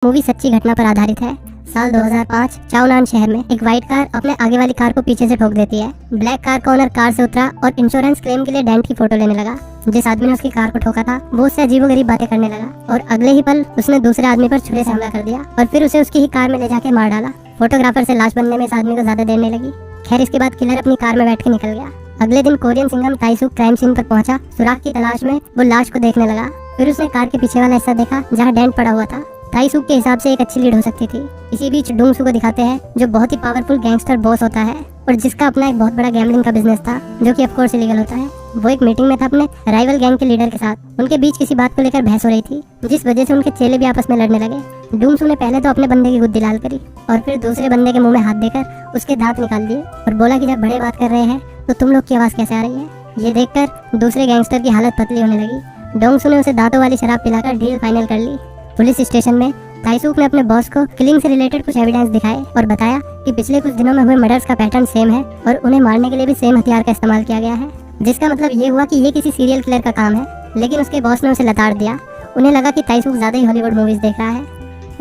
Movie सच्ची घटना पर आधारित है। साल 2005 चाओनान शहर में एक व्हाइट कार अपने आगे वाली कार को पीछे से ठोक देती है। ब्लैक कार का ओनर कार से उतरा और इंश्योरेंस क्लेम के लिए डेंट की फोटो लेने लगा। जिस आदमी ने उसकी कार को ठोका था वो उससे अजीबोगरीब बातें करने लगा और अगले ही पल उसने दूसरे आदमी पर छुरे से हमला कर दिया और फिर उसे उसकी ही कार में ले जाके मार डाला। फोटोग्राफर से लाश बनने में इस आदमी को ज्यादा देर नहीं लगी। खैर, इसके बाद किलर अपनी कार में बैठ के निकल गया। अगले दिन कोरियन सिंघम ताइसूक क्राइम सीन पर पहुंचा। सुराग की तलाश में वो लाश को देखने लगा। फिर उसने कार के पीछे वाला हिस्सा देखा जहाँ डेंट पड़ा हुआ था। ताइसूक के हिसाब से एक अच्छी लीड हो सकती थी। इसी बीच डोंगसू को दिखाते हैं जो बहुत ही पावरफुल गैंगस्टर बॉस होता है और जिसका अपना एक बहुत बड़ा गैम्बलिंग का बिजनेस था जो कि ऑफ कोर्स इलीगल होता है। वो एक मीटिंग में था अपने राइवल गैंग के लीडर के साथ। उनके बीच किसी बात को लेकर बहस हो रही थी जिस वजह से उनके चेले भी आपस में लड़ने लगे। डोंगसू ने पहले तो अपने बंदे की गुद्दी लाल करी और फिर दूसरे बंदे के मुंह में हाथ देकर उसके दांत निकाल दिए और बोला कि जब बड़े बात कर रहे हैं तो तुम लोग की आवाज कैसे आ रही है। ये देखकर दूसरे गैंगस्टर की हालत पतली होने लगी। डोंगसू ने उसे दांतों वाली शराब पिलाकर डील फाइनल कर ली। पुलिस स्टेशन में ताइसूक ने अपने बॉस को किलिंग से रिलेटेड कुछ एविडेंस दिखाए और बताया कि पिछले कुछ दिनों में हुए मर्डर्स का पैटर्न सेम है और उन्हें मारने के लिए भी सेम हथियार का इस्तेमाल किया गया है, जिसका मतलब ये हुआ कि ये किसी सीरियल किलर का काम है। लेकिन उसके बॉस ने उसे लताड़ दिया। उन्हें लगा कि ताइसूक ज्यादा ही हॉलीवुड मूवीज देख रहा है।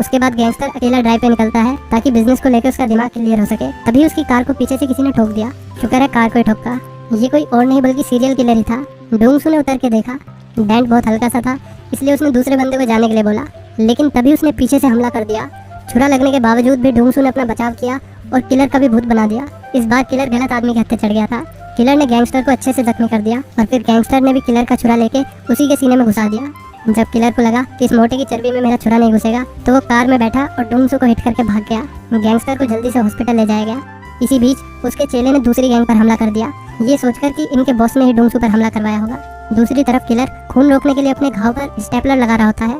उसके बाद गैंगस्टर अकेला ड्राइव पे निकलता है ताकि बिजनेस को लेकर उसका दिमाग क्लियर हो सके। तभी उसकी कार को पीछे से किसी ने ठोक दिया। शुक्र है कार को ही ठोका। ये कोई और नहीं बल्कि सीरियल किलर ही था। डोंगसू ने उतर के देखा, डेंट बहुत हल्का सा था, इसलिए उसने दूसरे बंदे को जाने के लिए बोला। लेकिन तभी उसने पीछे से हमला कर दिया। छुरा लगने के बावजूद भी डोंगसू ने अपना बचाव किया और किलर का भी भूत बना दिया। इस बार किलर गलत आदमी के हत्थे चढ़ गया था। किलर ने गैंगस्टर को अच्छे से जख्मी कर दिया और फिर गैंगस्टर ने भी किलर का छुरा लेके उसी के सीने में घुसा दिया। जब किलर को लगा कि इस मोटे की चर्बी में मेरा छुरा नहीं घुसेगा तो वो कार में बैठा और डोंगसू को हिट करके भाग गया। गैंगस्टर को जल्दी से हॉस्पिटल ले जाया गया। इसी बीच उसके चेले ने दूसरी गैंग पर हमला कर दिया, ये सोचकर कि इनके बॉस ने ही डोंगसू पर हमला करवाया होगा। दूसरी तरफ किलर खून रोकने के लिए अपने घाव पर स्टेपलर लगा रहा होता है।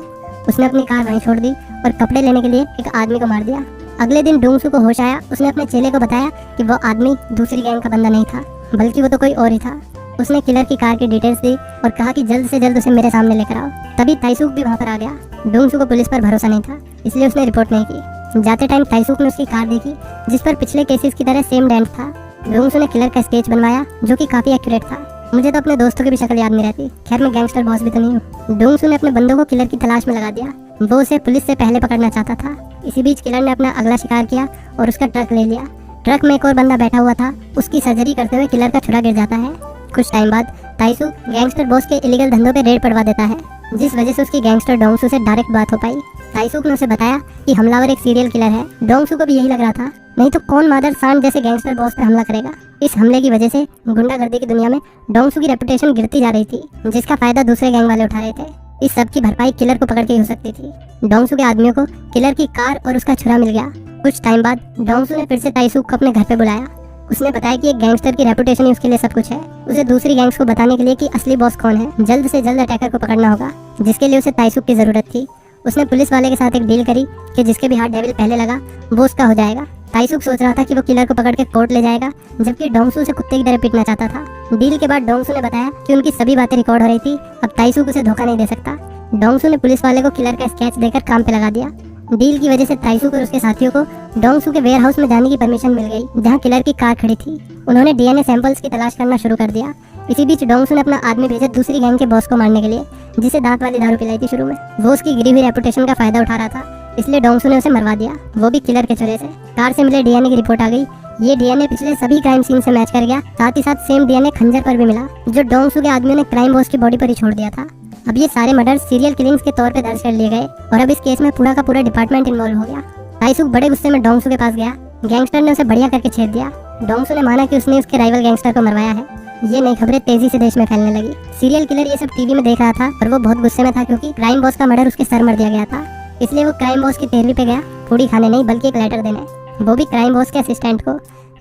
उसने अपनी कार वहीं छोड़ दी और कपड़े लेने के लिए एक आदमी को मार दिया। अगले दिन डोंगसू को होश आया। उसने अपने चेले को बताया कि वो आदमी दूसरी गैंग का बंदा नहीं था बल्कि वो तो कोई और ही था। उसने किलर की कार की डिटेल्स दी और कहा कि जल्द से जल्द उसे मेरे सामने लेकर आओ। तभी ताइसूक भी वहाँ पर आ गया। डोंगसू को पुलिस पर भरोसा नहीं था इसलिए उसने रिपोर्ट नहीं की। जाते टाइम ताइसूक ने उसकी कार देखी जिस पर पिछले केसेस की तरह सेम डेंट था। डोंगसू ने किलर का स्केच बनवाया जो कि काफी एक्यूरेट था। मुझे तो अपने दोस्तों की भी शक्ल याद नहीं रहती। खैर, मैं गैंगस्टर बॉस भी तो नहीं हूँ। डोंगसू ने अपने बंदों को किलर की तलाश में लगा दिया। वो उसे पुलिस से पहले पकड़ना चाहता था। इसी बीच किलर ने अपना अगला शिकार किया और उसका ट्रक ले लिया। ट्रक में एक और बंदा बैठा हुआ था। उसकी सर्जरी करते हुए किलर का छुरा गिर जाता है। कुछ टाइम बाद ताइसूक गैंगस्टर बॉस के इलीगल धंधों पे रेड पड़वा देता है जिस वजह से उसकी गैंगस्टर डोंगसू से डायरेक्ट बात हो पाई। ताइसूक ने उसे बताया कि हमलावर एक सीरियल किलर है। डोंगसू को भी यही लग रहा था, नहीं तो कौन मादर सांड जैसे गैंगस्टर बॉस पर हमला करेगा। इस हमले की वजह से गुंडागर्दी की दुनिया में डोंगसू की रेपुटेशन गिरती जा रही थी जिसका फायदा दूसरे गैंग वाले उठा रहे थे। इस सब की भरपाई किलर को पकड़ के हो सकती थी। डोंगसू के आदमियों को किलर की कार और उसका छुरा मिल गया। कुछ टाइम बाद डोंगसू ने फिर से ताइसूक को अपने घर पे बुलाया। उसने बताया कि एक गैंगस्टर की रेपुटेशन ही उसके लिए सब कुछ है। उसे दूसरी गैंग्स को बताने के लिए कि असली बॉस कौन है, जल्द से जल्द अटैकर को पकड़ना होगा जिसके लिए उसे ताइसूक की जरूरत थी। उसने पुलिस वाले के साथ एक डील करी कि जिसके भी हाथ डेविल पहले लगा वो उसका हो जाएगा। ताइसूक सोच रहा था कि वो किलर को पकड़ के कोर्ट ले जाएगा जबकि डोंगसू उसे कुत्ते की तरह पीटना चाहता था। डील के बाद डोंगसू ने बताया कि उनकी सभी बातें रिकॉर्ड हो रही थी। अब ताइसूक उसे धोखा नहीं दे सकता। डोंगसू ने पुलिस वाले को किलर का स्केच देकर काम पे लगा दिया। डील की वजह से ताइसूक और उसके साथियों को डोंगसू के वेयर हाउस में जाने की परमिशन मिल गई जहाँ किलर की कार खड़ी थी। उन्होंने डीएनए सैंपल्स की तलाश करना शुरू कर दिया। इसी बीच डोंगसू ने अपना आदमी भेजा दूसरी गैंग के बॉस को मारने के लिए जिसे दांत वाली दारू पिलाई थी शुरू में। वो उसकी गिरी हुई रेपुटेशन का फायदा उठा रहा था इसलिए डोंगसू ने उसे मरवा दिया, वो भी किलर के छुरे से। कार से मिले डीएनए की रिपोर्ट आ गई। ये डीएनए पिछले सभी क्राइम सीन से मैच कर गया। साथ ही साथ सेम डीएनए खंजर पर भी मिला जो डोंगसू के आदमियों ने क्राइम बॉस की बॉडी पर ही छोड़ दिया था। अब ये सारे मर्डर सीरियल किलिंग्स के तौर पे दर्ज कर लिए गए और अब इस केस में पूरा का पूरा डिपार्टमेंट इन्वॉल्व हो गया। ताइसूक बड़े गुस्से में डोंगसू के पास गया। गैंगस्टर ने उसे बढ़िया करके छेड़ दिया। डोंगसू ने माना कि उसने उसके राइवल गैंगस्टर को मरवाया है। ये नई खबरें तेजी से देश में फैलने लगी। सीरियल किलर ये सब टीवी में देख रहा था और वो बहुत गुस्से में था क्योंकि क्राइम बॉस का मर्डर उसके सर मर दिया गया था। इसलिए वो क्राइम बॉस की तेरवी पे गया, पूड़ी खाने नहीं बल्कि एक लेटर देने, वो भी क्राइम बॉस के असिस्टेंट को।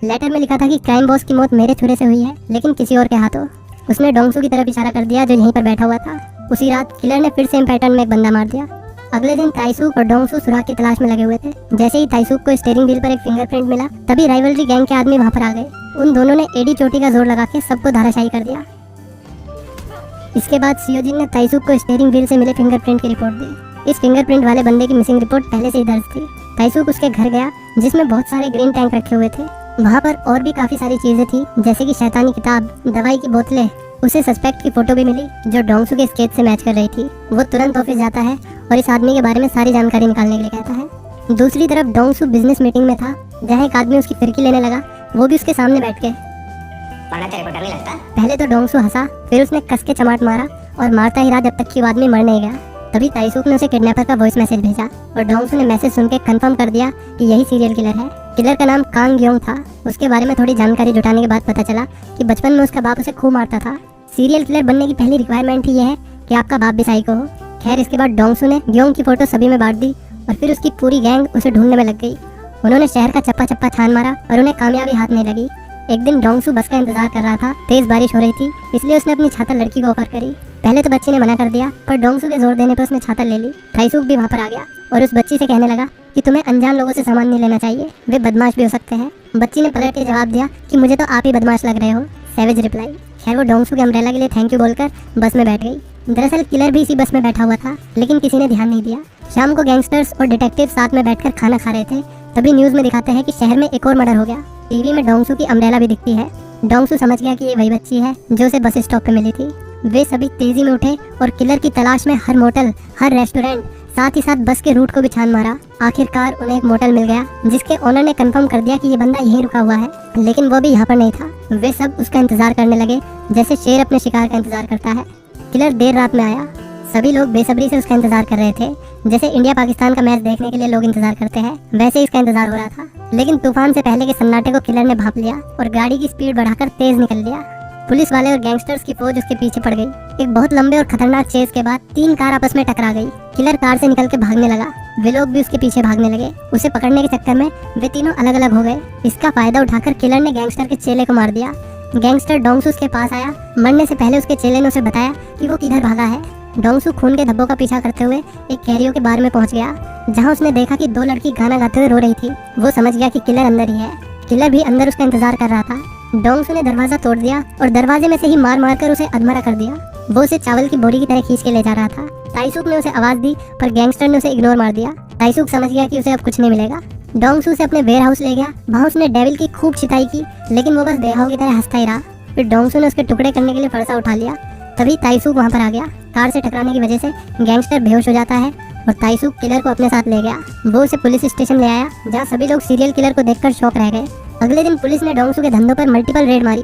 लेटर में लिखा था कि क्राइम बॉस की मौत मेरे छुरे से हुई है लेकिन किसी और के हाथों। उसने डोंगसू की तरफ इशारा कर दिया जो यहीं पर बैठा हुआ था। उसी रात किलर ने फिर सेम पैटर्न में एक बंदा मार दिया। अगले दिन ताइसूक और डोंगसू सुराग की तलाश में लगे हुए थे। जैसे ही ताइसूक को स्टीयरिंग व्हील पर एक फिंगरप्रिंट मिला तभी राइवलरी गैंग के आदमी वहां पर आ गए। उन दोनों ने एडी चोटी का जोर लगा के सबको धाराशायी कर दिया। इसके बाद सियोजिन ने ताइसूक को स्टीयरिंग व्हील से मिले फिंगरप्रिंट की रिपोर्ट दी। इस फिंगरप्रिंट वाले बंदे की मिसिंग रिपोर्ट पहले से ही दर्ज थी। ताइसूक उसके घर गया जिसमें बहुत सारे ग्रीन टैंक रखे हुए थे। वहाँ पर और भी काफी सारी चीजें थी जैसे कि शैतानी किताब, दवाई की बोतलें उसे सस्पेक्ट की फोटो भी मिली जो डोंगसू के स्केच से मैच कर रही थी। वो तुरंत ऑफिस जाता है और इस आदमी के बारे में सारी जानकारी निकालने के लिए कहता है। दूसरी तरफ डोंगसू बिजनेस मीटिंग में था जहाँ एक आदमी उसकी फिरकी लेने लगा, वो भी उसके सामने बैठ के। पढ़ना तेरे को डर नहीं लगता? पहले तो डोंगसू हंसा, फिर उसने कस के चमाट मारा और मारता ही रहा जब तक कि वो आदमी मर नहीं गया। तभी ताइसूक ने उसे किडनैपर का वॉइस मैसेज भेजा और डोंगसू ने मैसेज सुन के कंफर्म कर दिया कि यही सीरियल किलर है। किलर का नाम कांग ग्योंग था। उसके बारे में थोड़ी जानकारी जुटाने के बाद पता चला कि बचपन में उसका बाप उसे खूब मारता था। सीरियल किलर बनने की पहली रिक्वायरमेंट ही यह है कि आपका बाप भी साइको हो। खैर, इसके बाद डोंगसू ने ग्योंग की फोटो सभी में बांट दी और फिर उसकी पूरी गैंग उसे ढूंढने में लग गई। उन्होंने शहर का चप्पा चप्पा छान मारा और उन्हें कामयाबी हाथ नहीं लगी। एक दिन डोंगसू बस का इंतजार कर रहा था। तेज बारिश हो रही थी, इसलिए उसने अपनी छाता लड़की को ऑफर करी। पहले तो बच्ची ने मना कर दिया, पर डोंगसू के जोर देने पर उसने छाता ले ली। ताइसूक भी वहाँ पर आ गया और उस बच्ची से कहने लगा कि तुम्हें अनजान लोगों से सामान नहीं लेना चाहिए, वे बदमाश भी हो सकते हैं। बच्ची ने पलट के जवाब दिया कि मुझे तो आप ही बदमाश लग रहे हो। Savage reply. खैर, वो डोंगसू के अम्ब्रेला के लिए थैंक यू बोलकर बस में बैठ गई। दरअसल किलर भी इसी बस में बैठा हुआ था, लेकिन किसी ने ध्यान नहीं दिया। शाम को गैंगस्टर्स और डिटेक्टिव साथ में बैठकर खाना खा रहे थे। तभी न्यूज में दिखाते हैं कि शहर में एक और मर्डर हो गया। टीवी में डोंगसू की अम्ब्रेला भी दिखती है। डोंगसू समझ गया कि ये वही बच्ची है जो उसे बस स्टॉप पे मिली थी। वे सभी तेजी में उठे और किलर की तलाश में हर मोटल, हर रेस्टोरेंट, साथ ही साथ बस के रूट को भी छान मारा। आखिरकार उन्हें एक मोटल मिल गया जिसके ओनर ने कंफर्म कर दिया कि ये बंदा यहीं रुका हुआ है, लेकिन वो भी यहाँ पर नहीं था। वे सब उसका इंतजार करने लगे जैसे शेर अपने शिकार का इंतजार करता है। किलर देर रात में आया। सभी लोग बेसब्री से उसका इंतजार कर रहे थे। जैसे इंडिया पाकिस्तान का मैच देखने के लिए लोग इंतजार करते हैं, वैसे ही इसका इंतजार हो रहा था। लेकिन तूफान से पहले के सन्नाटे को किलर ने भांप लिया और गाड़ी की स्पीड बढ़ाकर तेज निकल लिया। पुलिस वाले और गैंगस्टर्स की फौज उसके पीछे पड़ गई। एक बहुत लंबे और खतरनाक चेस के बाद 3 कार आपस में टकरा गई। किलर कार से निकल के भागने लगा। वे लोग भी उसके पीछे भागने लगे। उसे पकड़ने के चक्कर में वे तीनों अलग अलग हो गए। इसका फायदा उठाकर किलर ने गैंगस्टर के चेले को मार दिया। गैंगस्टर डोंगसू के पास आया। मरने से पहले उसके चेले ने उसे बताया कि वो किधर भागा है। डोंगसू खून के धब्बों का पीछा करते हुए एक कैरियो के बार में पहुंच गया, जहां उसने देखा कि 2 लड़की गाना गाते हुए रो रही थी। वो समझ गया कि किलर अंदर ही है। किलर भी अंदर उसका इंतजार कर रहा था। डोंगसू ने दरवाजा तोड़ दिया और दरवाजे में से ही मार मार कर उसे अधमरा कर दिया। वो उसे चावल की बोरी की तरह खींच के ले जा रहा था। ताइसूक ने उसे आवाज दी, पर गैंगस्टर ने उसे इग्नोर मार दिया। ताइसूक समझ गया कि उसे अब कुछ नहीं मिलेगा। डोंगसू से अपने वेयर हाउस ले गया। वहाँ उसने डेविल की खूब छिताई की, लेकिन वो बस बेहाव की तरह हंसता ही रहा। फिर डोंगसू ने उसके टुकड़े करने के लिए फरसा उठा लिया। तभी ताइसूक वहाँ पर आ गया। कार से टकराने की वजह से गैंगस्टर बेहोश हो जाता है और ताइसूक किलर को अपने साथ ले गया। वो उसे पुलिस स्टेशन ले आया, जहाँ सभी लोग सीरियल किलर को देखकर शॉक रह गए। अगले दिन पुलिस ने डोंगसू के धंधों पर मल्टीपल रेड मारी।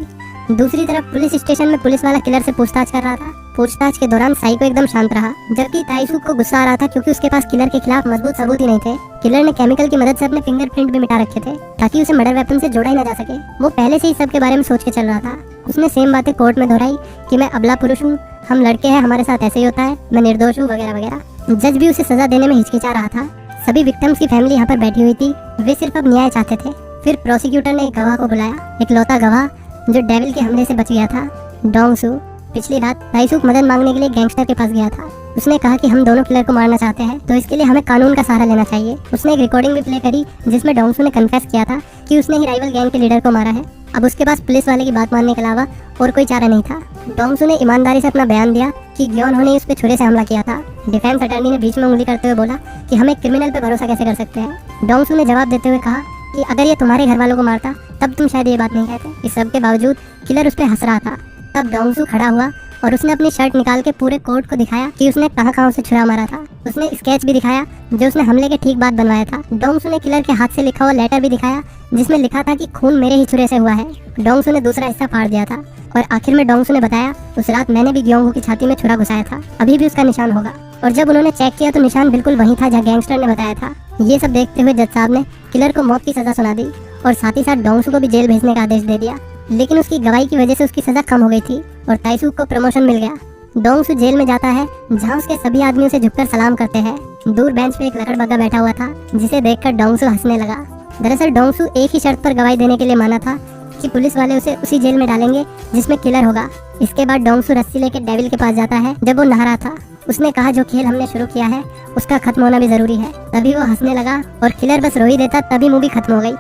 दूसरी तरफ पुलिस स्टेशन में पुलिस वाला किलर से पूछताछ कर रहा था। पूछताछ के दौरान साइको एकदम शांत रहा, जबकि ताइसूक को गुस्सा आ रहा था क्योंकि उसके पास किलर के खिलाफ मजबूत सबूत ही नहीं थे। किलर ने केमिकल की मदद से अपने फिंगरप्रिंट भी मिटा रखे थे ताकि उसे मर्डर वेपन से जोड़ा ही न जा सके। वो पहले से ही सब के बारे में सोच के चल रहा था। उसने सेम बातें कोर्ट में दोहराई कि मैं अबला पुरुष हूँ, हम लड़के हैं, हमारे साथ ऐसे ही होता है, मैं निर्दोष हूँ, वगैरह वगैरह। जज भी उसे सजा देने में हिचकिचा रहा था। सभी विक्टिम्स की फैमिली यहाँ पर बैठी हुई थी। वे सिर्फ अब न्याय चाहते थे। फिर प्रोसिक्यूटर ने एक गवाह को बुलाया, एक लौता गवाह जो डेविल के हमले से बच गया था, डोंगसू। पिछली रात ताइसूक मदद मांगने के लिए गैंगस्टर के पास गया था। उसने कहा कि हम दोनों किलर को मारना चाहते हैं, तो इसके लिए हमें कानून का सहारा लेना चाहिए। उसने एक रिकॉर्डिंग भी प्ले करी जिसमें डोंगसू ने कन्फेस किया था कि उसने ही राइवल गैंग के लीडर को मारा है। अब उसके पास पुलिस वाले की बात मानने के अलावा और कोई चारा नहीं था। डोंगसू ने ईमानदारी से अपना बयान दिया कि ग्योन ने उस पर छुरे से हमला किया था। डिफेंस अटर्नी ने बीच में उंगली करते हुए बोला कि हम एक क्रिमिनल पे भरोसा कैसे कर सकते हैं। डोंगसू ने जवाब देते हुए कहा कि अगर ये तुम्हारे घर वालों को मारता तब तुम शायद ये बात नहीं कहते। इस सब के बावजूद किलर उस पर हंस रहा था। तब डोंगसू खड़ा हुआ और उसने अपनी शर्ट निकाल के पूरे कोर्ट को दिखाया कि उसने कहाँ उसे छुरा मारा था। उसने स्केच भी दिखाया जो उसने हमले के ठीक बाद बनवाया था। डोंगसू ने किलर के हाथ से लिखा हुआ लेटर भी दिखाया जिसमें लिखा था कि खून मेरे ही छुरे से हुआ है। डोंगसू ने दूसरा हिस्सा फाड़ दिया था और आखिर में डोंगसू ने बताया, उस रात मैंने भी ग्योंगू की छाती में छुरा घुसाया था, अभी भी उसका निशान होगा। और जब उन्होंने चेक किया तो निशान बिल्कुल वही था जहाँ गैंगस्टर ने बताया था। ये सब देखते हुए जज साहब ने किलर को मौत की सजा सुना दी और साथ ही साथ डोंगसू को भी जेल भेजने का आदेश दे दिया। लेकिन उसकी गवाही की वजह से उसकी सजा कम हो गई थी और ताइसूक को प्रमोशन मिल गया। डोंगसू जेल में जाता है जहाँ उसके सभी आदमी उसे झुककर सलाम करते हैं। दूर बेंच पे एक लकड़बग्गा बैठा हुआ था जिसे देखकर डोंगसू हंसने लगा। दरअसल डोंगसू एक ही शर्त पर गवाही देने के लिए माना था कि पुलिस वाले उसे उसी जेल में डालेंगे जिसमें किलर होगा। इसके बाद डोंगसू रस्सी लेकर डेविल के पास जाता है जब वो नहा रहा था। उसने कहा जो खेल हमने शुरू किया है उसका खत्म होना भी जरूरी है। तभी वो हंसने लगा और किलर बस रो ही देता तभी मूवी खत्म हो गई।